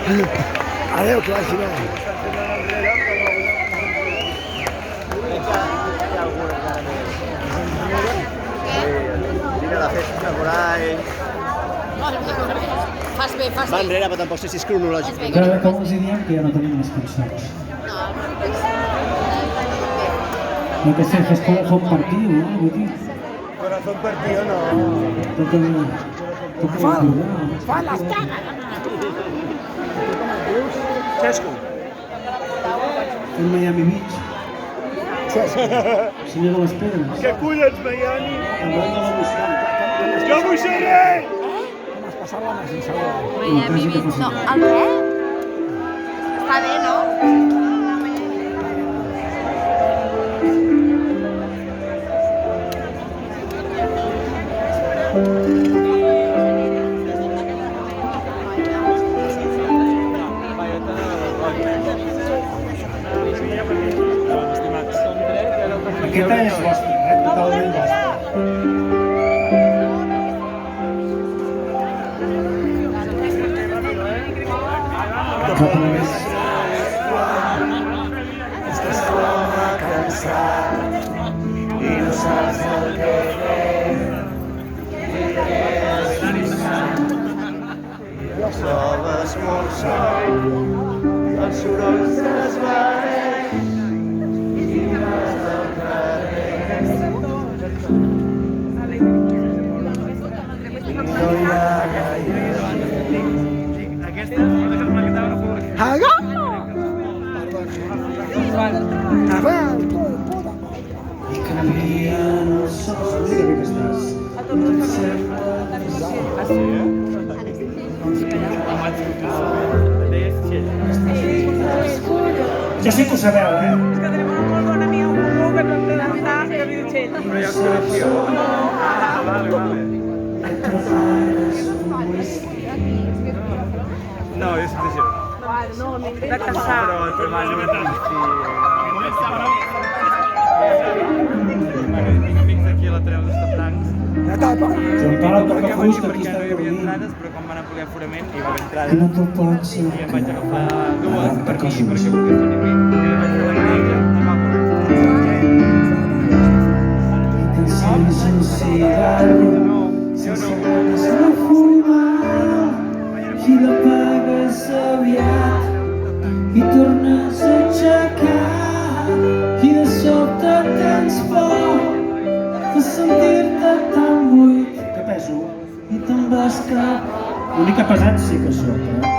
Adéu, que vagi bé. Mira la festa por ahí. Fas bé, fas Va bé. enrere, però tampoc sé si és cronològic. Però com us diem que ja no tenim les cançons. No que sé, fes corazón partido, ¿no? Corazón partido no. Fa les cagues! Xesco. En Miami Beach. Senyor de les Pedres. Que collons, Miami? El rei de la música. Jo vull ser ell! Com has passat la mà sense veure? Miami Beach, no. El què? Està bé, no? Aquesta és vostra, totalment vostra. I no saps el que Soles molt sol, els sorolls desvaneix i vas del carrer. No hi ha gaire gent. Haga! I canvien els sols. Mira que estàs. Ja sé que ho sabeu, eh? És que tenim una molt bona amiga en comú que no té d'estar, que viu Txell. No hi ha connexió. No, jo soc de Girona. No, de Cassà. Però mai no m'he tinc amics d'aquí a la Treu d'Estafrancs. Ja tapa! Joan Pare toca fusta, aquí Perquè està no hi havia dormint. entrades, però quan van ampliar aforament hi va haver I entrades. no te'l pots I em vaig agafar dues per mi, coses. perquè volgués venir aquí. I li vaig fer la grella i va T'encens un cigarro sense ganes de fumar i l'apagues aviat i tornes a aixecar i de sobte tens por de sentir-te tan buit que peso i te'n vas cap l'única pesat sí que sóc, eh?